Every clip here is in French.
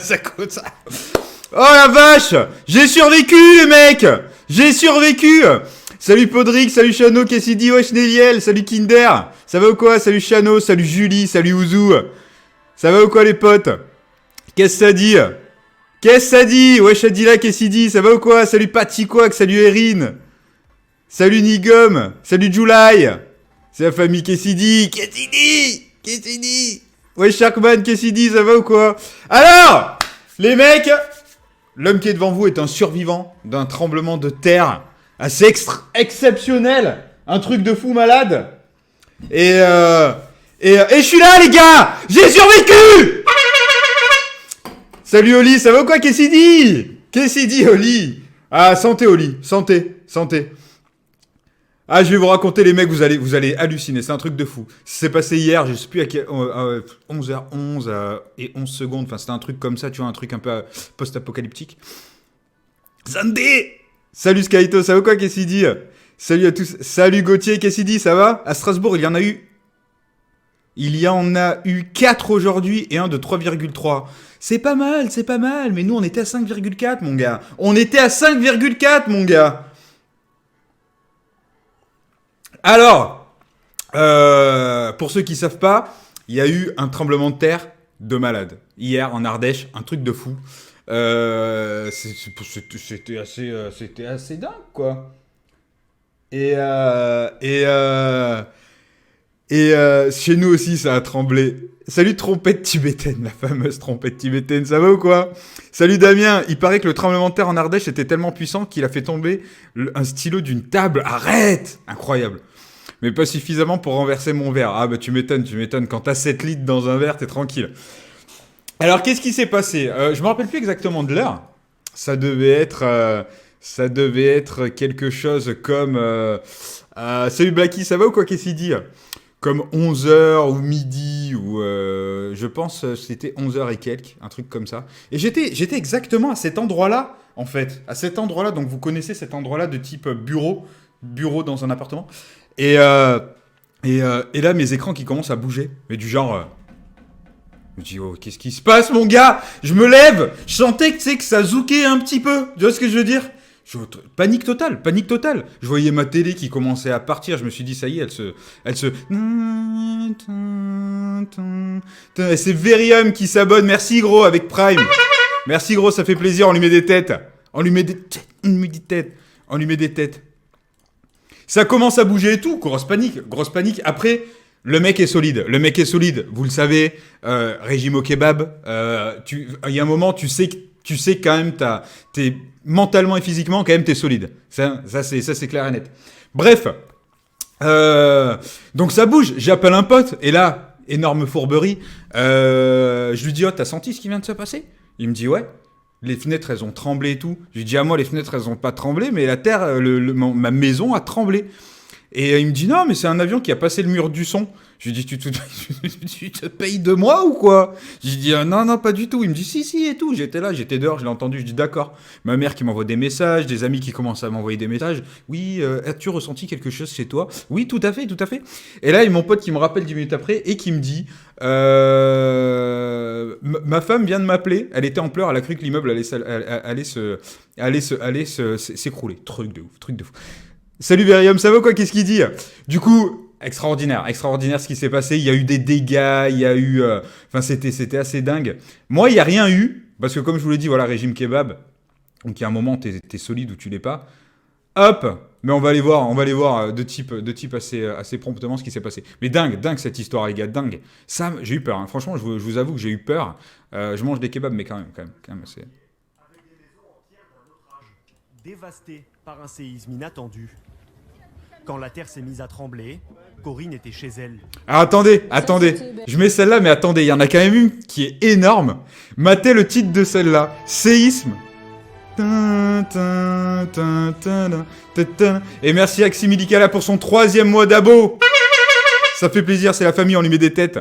Ça coûte ça. Oh la vache! J'ai survécu les mecs! J'ai survécu! Salut Podrick, salut Chano, Cassidy, wesh Néliel, salut Kinder! Ça va ou quoi? Salut Chano, salut Julie, salut Ouzou! Ça va ou quoi les potes? Qu'est-ce que ça dit? Qu'est-ce que ça dit? Wesh Adila, Cassidy, ça va ou quoi? Salut Patiquac, salut Erin! Salut Nigum! Salut July! C'est la famille Cassidy! Cassidy! Wesh Sharkman, Cassidy, ça va ou quoi? Alors! Les mecs, l'homme qui est devant vous est un survivant d'un tremblement de terre assez exceptionnel. Un truc de fou malade. Et je suis là, les gars! J'ai survécu! Salut Oli, ça va ou quoi, Cassidy, Oli? Ah, santé, Oli. Santé. Ah, je vais vous raconter, les mecs, vous allez halluciner. C'est un truc de fou. Ça s'est passé hier, je sais plus à quel... 11h11 et 11 secondes. Enfin, c'était un truc comme ça, tu vois, un truc un peu post-apocalyptique. Zandé! Salut Skyto, ça va quoi, Cassidy? Salut à tous. Salut Gauthier, Cassidy, ça va? À Strasbourg, il y en a eu 4 aujourd'hui et un de 3,3. C'est pas mal, mais nous, on était à 5,4, mon gars. Alors, pour ceux qui savent pas, il y a eu un tremblement de terre de malade. Hier, en Ardèche, un truc de fou. C'était assez dingue, quoi. Et chez nous aussi, ça a tremblé. Salut trompette tibétaine, la fameuse trompette tibétaine, ça va ou quoi? Salut Damien, il paraît que le tremblement de terre en Ardèche était tellement puissant qu'il a fait tomber un stylo d'une table. Arrête! Incroyable. Mais pas suffisamment pour renverser mon verre. Ah bah tu m'étonnes. Quand t'as 7 litres dans un verre, t'es tranquille. Alors qu'est-ce qui s'est passé? Je me rappelle plus exactement de l'heure. Ça devait être quelque chose comme... salut Blacky, ça va ou quoi, qu'est-ce qu'il dit? Comme 11h ou midi, ou je pense c'était 11h et quelques, un truc comme ça. Et j'étais exactement à cet endroit-là, en fait. À cet endroit-là, donc vous connaissez cet endroit-là de type bureau dans un appartement. Et là, mes écrans qui commencent à bouger. Mais du genre... je me dis, oh, qu'est-ce qui se passe, mon gars? Je me lève. Je sentais que ça zoukait un petit peu. Tu vois ce que je veux dire? Panique totale. Je voyais ma télé qui commençait à partir. Je me suis dit, ça y est, elle se... Et c'est Verium qui s'abonne. Merci, gros, avec Prime. Merci, gros, ça fait plaisir. On lui met des têtes. Ça commence à bouger et tout. Grosse panique. Après, le mec est solide. Vous le savez. Régime au kebab. Il y a un moment, tu sais quand même, t'es mentalement et physiquement, quand même, t'es solide. Ça c'est clair et net. Bref. Donc ça bouge. J'appelle un pote. Et là, énorme fourberie. Je lui dis, oh, t'as senti ce qui vient de se passer? Il me dit, ouais. Les fenêtres, elles ont tremblé et tout. Je lui dis, moi, les fenêtres, elles ont pas tremblé, mais la terre, ma maison a tremblé. Et il me dit, non, mais c'est un avion qui a passé le mur du son. Je lui dis, tu te payes de moi ou quoi? Je lui dis, non, pas du tout. Il me dit, si, et tout. J'étais là, j'étais dehors, je l'ai entendu. Je dis, d'accord. Ma mère qui m'envoie des messages, des amis qui commencent à m'envoyer des messages. Oui, as-tu ressenti quelque chose chez toi? Oui, tout à fait. Et là, il y a mon pote qui me rappelle 10 minutes après et qui me dit, ma femme vient de m'appeler. Elle était en pleurs, elle a cru que l'immeuble allait s'écrouler. Truc de ouf. Salut Verium, ça va quoi? Qu'est-ce qu'il dit? Du coup, extraordinaire ce qui s'est passé. Il y a eu des dégâts, il y a eu... Enfin, c'était assez dingue. Moi, il n'y a rien eu, parce que comme je vous l'ai dit, voilà, régime kebab. Donc, il y a un moment, t'es solide ou tu l'es pas. Hop! Mais on va aller voir de type assez promptement ce qui s'est passé. Mais dingue cette histoire, les gars, dingue. Ça, j'ai eu peur. Hein. Franchement, je vous avoue que j'ai eu peur. Je mange des kebabs, mais quand même, c'est... Avec des maisons entières d'un autre âge, dévastées par un séisme inattendu. Quand la terre s'est mise à trembler, Corinne était chez elle. Alors attendez, je mets celle-là, mais attendez, il y en a quand même une qui est énorme. Matez le titre de celle-là, séisme. Et merci Axi Milikala pour son 3e mois d'abo. Ça fait plaisir, c'est la famille, on lui met des têtes.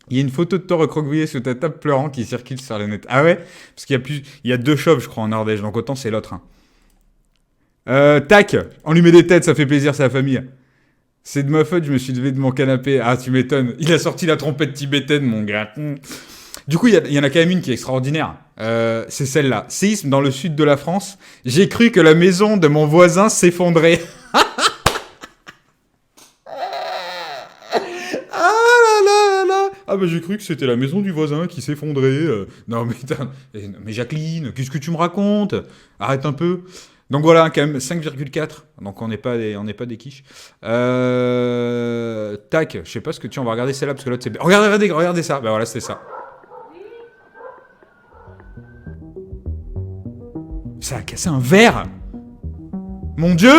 Il y a une photo de toi recroquevillé sous ta table pleurant qui circule sur le net. Ah ouais? Parce qu'il y a 2 shops, je crois, en Ardèche, donc autant c'est l'autre. Hein. Tac, on lui met des têtes, ça fait plaisir, c'est la famille. C'est de ma faute, je me suis levé de mon canapé. Ah, tu m'étonnes. Il a sorti la trompette tibétaine, mon gars. Du coup, il y en a quand même une qui est extraordinaire. C'est celle-là. Séisme dans le sud de la France. J'ai cru que la maison de mon voisin s'effondrait. Ah bah j'ai cru que c'était la maison du voisin qui s'effondrait. Non mais Jacqueline, qu'est-ce que tu me racontes? Arrête un peu. Donc voilà, quand même 5,4. Donc on n'est pas des quiches. Tac, je sais pas ce que tu... On va regarder celle-là parce que l'autre c'est... Regardez ça. Bah voilà, c'était ça. Ça a cassé un verre. Mon Dieu.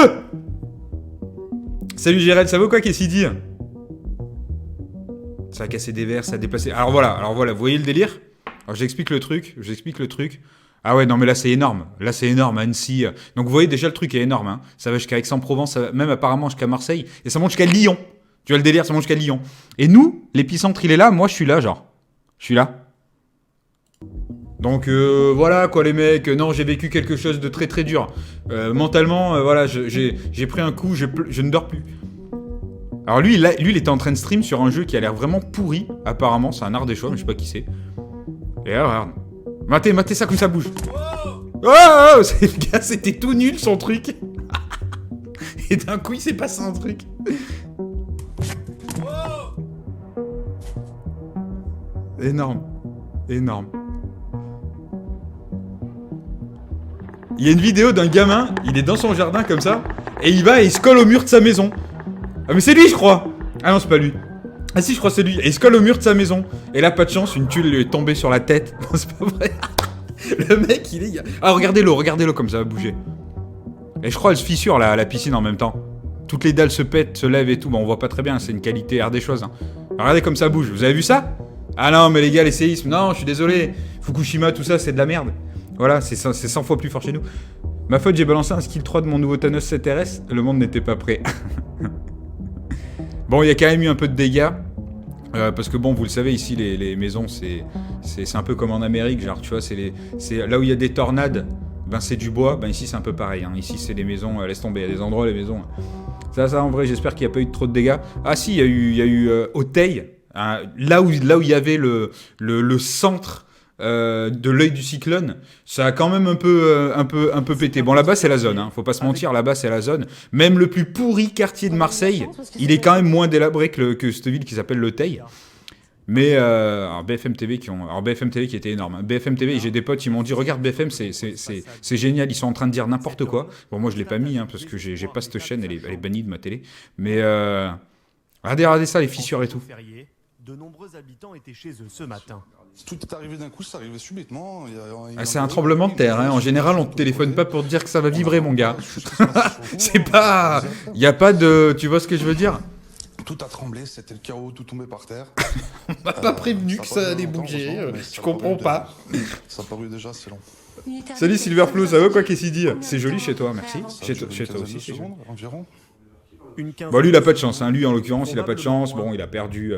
Salut Gérald, ça vaut quoi qu'est-ce qu'il dit? Ça a cassé des verres, ça a déplacé... Alors voilà, vous voyez le délire? Alors j'explique le truc. Ah ouais, non mais là c'est énorme. Annecy. Donc vous voyez déjà le truc est énorme. Hein. Ça va jusqu'à Aix-en-Provence, ça va même apparemment jusqu'à Marseille. Et ça monte jusqu'à Lyon. Tu vois le délire, ça monte jusqu'à Lyon. Et nous, l'épicentre il est là, moi je suis là genre. Je suis là. Donc voilà quoi les mecs, non j'ai vécu quelque chose de très très dur. Mentalement, voilà, j'ai pris un coup, je ne dors plus. Alors lui il était en train de stream sur un jeu qui a l'air vraiment pourri, apparemment, c'est un art des choix, mais je sais pas qui c'est. Et là, regarde. Matez ça comme ça bouge. Oh, le gars, c'était tout nul son truc. Et d'un coup, il s'est passé un truc. Énorme. Il y a une vidéo d'un gamin, il est dans son jardin comme ça, et il va et il se colle au mur de sa maison. Ah mais c'est lui je crois. Ah non c'est pas lui. Ah si je crois que c'est lui. Et il se colle au mur de sa maison. Et là pas de chance, une tuile lui est tombée sur la tête. Non c'est pas vrai. Le mec il est... Ah regardez-le comme ça va bouger. Et je crois elle se fissure la piscine en même temps. Toutes les dalles se pètent, se lèvent et tout. Bon on voit pas très bien, c'est une qualité R des choses. Hein. Regardez comme ça bouge, vous avez vu ça? Ah non mais les gars les séismes, non je suis désolé. Fukushima tout ça c'est de la merde. Voilà, c'est 100 fois plus fort chez nous. Ma faute, j'ai balancé un skill 3 de mon nouveau Thanos 7RS. Le monde n'était pas prêt. Bon, il y a quand même eu un peu de dégâts. Parce que bon, vous le savez, ici, les maisons, c'est un peu comme en Amérique. Genre, tu vois, c'est là où il y a des tornades, ben c'est du bois. Ben ici, c'est un peu pareil. Hein. Ici, c'est les maisons, laisse tomber. Il y a des endroits, les maisons. Ça, en vrai, j'espère qu'il n'y a pas eu trop de dégâts. Ah si, il y a eu Auteuil. Hein, là où il y avait le centre... de l'œil du cyclone, ça a quand même un peu pété. Bon, là-bas, c'est la zone, hein. Faut pas se mentir, là-bas, c'est la zone. Même le plus pourri quartier de Marseille, il est quand même moins délabré que cette ville qui s'appelle Le Teil. Mais, alors BFM TV qui était énorme. Hein. BFM TV, j'ai des potes, ils m'ont dit, regarde BFM, c'est génial, ils sont en train de dire n'importe quoi. Bon, moi, je l'ai pas mis, hein, parce que j'ai pas cette chaîne, elle est bannie de ma télé. Mais, regardez ça, les fissures et tout. De nombreux habitants étaient chez eux ce matin. Tout est arrivé d'un coup, ça arrivait subitement. C'est un tremblement de terre. Hein. En général, on te téléphone pas pour te dire que ça va vibrer, mon gars. C'est pas... Il y a pas de... Tu vois ce que je veux dire? Tout a tremblé, c'était le chaos, tout tombait par terre. On m'a pas prévenu que ça allait bouger. Je comprends pas. Ça a paru déjà, c'est long. Salut Silverflow, ça va quoi qu'est-ce qu'il dit? C'est joli chez toi, merci. Chez toi aussi, c'est joli. Environ. Bon, lui, il a pas de chance. Hein. Lui, en l'occurrence, il a pas de chance. Bon, il a perdu...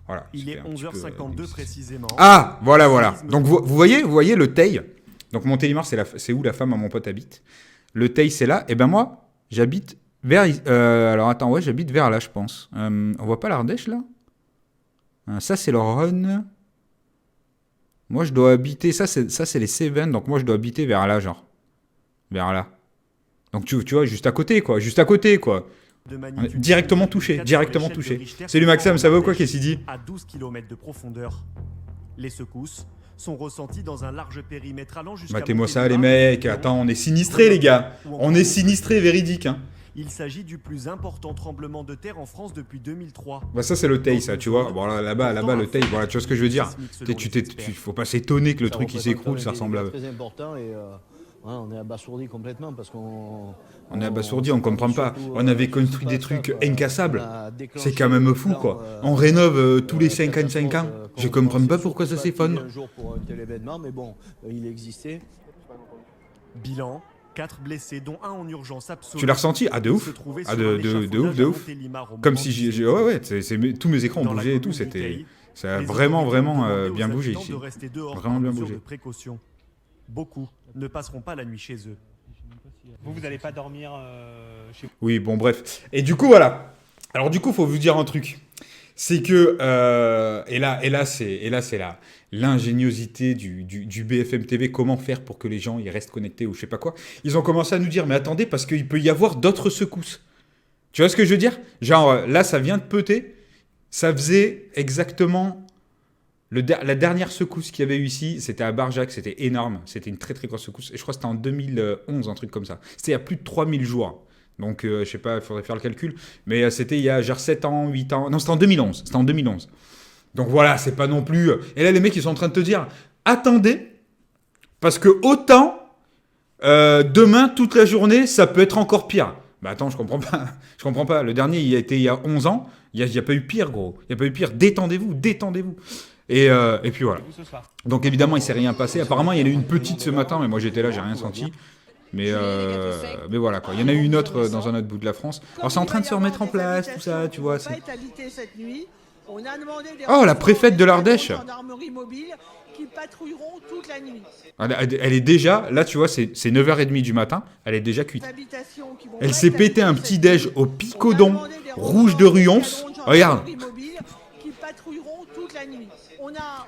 Voilà, il est 11h52 précisément. Ah, voilà. Donc vous voyez le Teil. Donc Montélimar, c'est où la femme à mon pote habite. Le Teil, c'est là. Et ben moi, j'habite vers... alors attends, ouais, j'habite vers là, je pense. On voit pas l'Ardèche, là? Ça, c'est le Rhône. Moi, je dois habiter... Ça, c'est les Cévennes. Donc moi, je dois habiter vers là, genre. Vers là. Donc tu vois, juste à côté, quoi. Directement touché. Salut Maxime, ça va ou quoi qu'est-ce qu'il dit? À 12 km de profondeur. Les secousses sont ressenties dans un large périmètre allant jusqu'à... Matez-moi ça les mecs, attends, on est sinistrés les gars. On est sinistrés, véridique. Hein. Il s'agit du plus important tremblement de terre en France depuis 2003. Bah ça c'est le Teil ça, tu vois. Bon là-bas le Teil, voilà, tu vois ce que je veux dire. Faut pas s'étonner que le truc qui s'écroule, ça ressemble à... Très important et on est abasourdi complètement parce qu'on... On est abasourdi, on comprend pas. On avait construit des trucs incassables. C'est quand même fou, quoi. On rénove tous les 55 ans. Je comprends pas pourquoi ça s'effondre. Un jour pour un tel événement, mais bon, il existait. Bilan, 4 blessés, dont un en urgence absolue. Tu l'as ressenti? Ah, de ouf. Ah, de ouf. Comme si j'ai... Ouais, tous mes écrans ont bougé et tout. Ça a vraiment bien bougé ici. Vraiment bien bougé. Beaucoup ne passeront pas la nuit chez eux. Vous n'allez pas dormir chez vous? Oui, bon, bref. Et du coup, voilà. Alors, du coup, faut vous dire un truc. C'est que et là c'est l'ingéniosité du BFM TV, comment faire pour que les gens ils restent connectés ou je sais pas quoi. Ils ont commencé à nous dire mais attendez parce qu'il peut y avoir d'autres secousses. Tu vois ce que je veux dire? Genre là ça vient de péter, ça faisait exactement la dernière secousse qu'il y avait eu ici, c'était à Barjac, c'était énorme, c'était une très très grosse secousse et je crois que c'était en 2011 un truc comme ça. C'était il y a plus de 3000 jours. Donc, je sais pas, il faudrait faire le calcul. Mais c'était il y a genre 7 ans, 8 ans. Non, c'était en 2011. C'était en 2011. Donc voilà, c'est pas non plus... Et là, les mecs, ils sont en train de te dire, attendez, parce que autant, demain, toute la journée, ça peut être encore pire. Bah attends, je comprends pas. Je comprends pas. Le dernier, il a été il y a 11 ans. Il y a pas eu pire, gros. Il y a pas eu pire. Détendez-vous, détendez-vous. Et puis voilà. Vous ce soir. Donc évidemment, il s'est rien passé. Apparemment, il y en a eu une petite ce matin, mais moi j'étais là, j'ai rien senti. Mais voilà quoi. Il y en a eu une autre dans un autre bout de la France. Alors c'est en train de se remettre en place, tout ça, tu vois. Oh, la préfète de l'Ardèche. Qui patrouilleront toute la nuit. Elle est déjà, là tu vois, c'est 9h30 du matin, elle est déjà cuite. Elle s'est pété un petit déj au picodon rouge de Ruons. Regarde. Qui patrouilleront toute la nuit.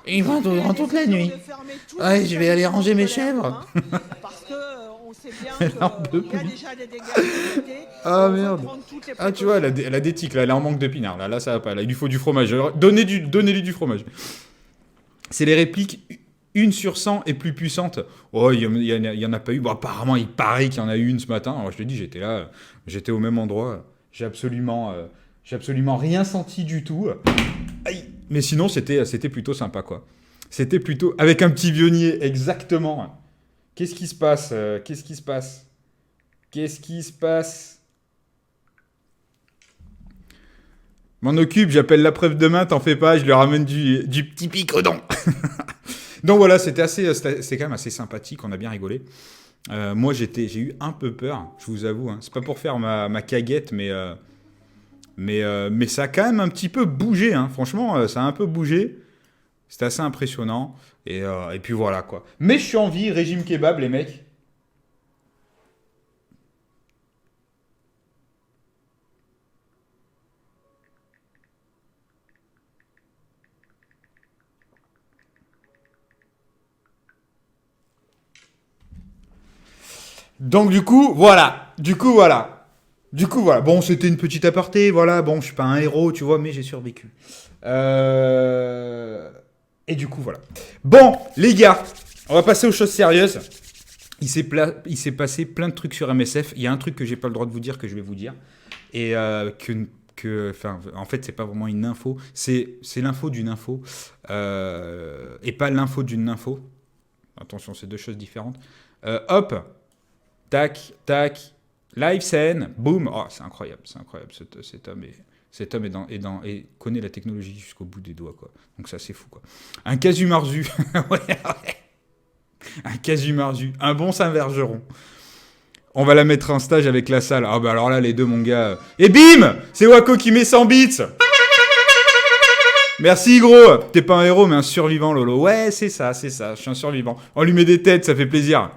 Ils patrouilleront toute la nuit. Ouais, je vais aller ranger mes chèvres. Parce que on sait bien qu'il y a déjà des dégâts. Ah merde. Ah tu vois, elle a des tics là, elle est en manque de pinard. Là ça va pas, là il lui faut du fromage. Donnez-lui du fromage. C'est les répliques 1 sur 100 et plus puissantes. Oh, il y en a pas eu. Bon, apparemment, il paraît qu'il y en a eu une ce matin. Alors, je te dis, j'étais là, j'étais au même endroit. J'ai absolument rien senti du tout. Aïe. Mais sinon, c'était plutôt sympa, quoi. C'était plutôt... Avec un petit pionnier, exactement. Qu'est-ce qui se passe Qu'est-ce qui se passe M'en occupe, j'appelle la preuve demain, t'en fais pas, je lui ramène du petit picodon. Donc voilà, c'est quand même assez sympathique, on a bien rigolé. Moi, j'ai eu un peu peur, je vous avoue. Hein. C'est pas pour faire ma caguette, mais ça a quand même un petit peu bougé. Hein. Franchement, ça a un peu bougé. C'était assez impressionnant. Et puis voilà, quoi. Mais je suis en vie, régime kebab, les mecs. Donc du coup, voilà. Bon, c'était une petite aparté, voilà. Bon, je suis pas un héros, tu vois, mais j'ai survécu. Et du coup, voilà. Bon, les gars, on va passer aux choses sérieuses. Il s'est passé plein de trucs sur MSF. Il y a un truc que j'ai pas le droit de vous dire, que je vais vous dire. Et en fait, c'est pas vraiment une info. C'est l'info d'une info. Et pas l'info d'une info. Attention, c'est deux choses différentes. Hop. Tac, tac, live scène, boum. Oh, c'est incroyable. Cet homme et connaît la technologie jusqu'au bout des doigts, quoi. Donc ça, c'est fou, quoi. Un casu-marzu. Ouais. Un casu-marzu. Un bon Saint-Vergeron. On va la mettre en stage avec la salle. Ah bah alors là, les deux, mon gars. Et bim, c'est Wako qui met 100 bits. Merci, gros. T'es pas un héros, mais un survivant, Lolo. Ouais, c'est ça. Je suis un survivant. On lui met des têtes, ça fait plaisir.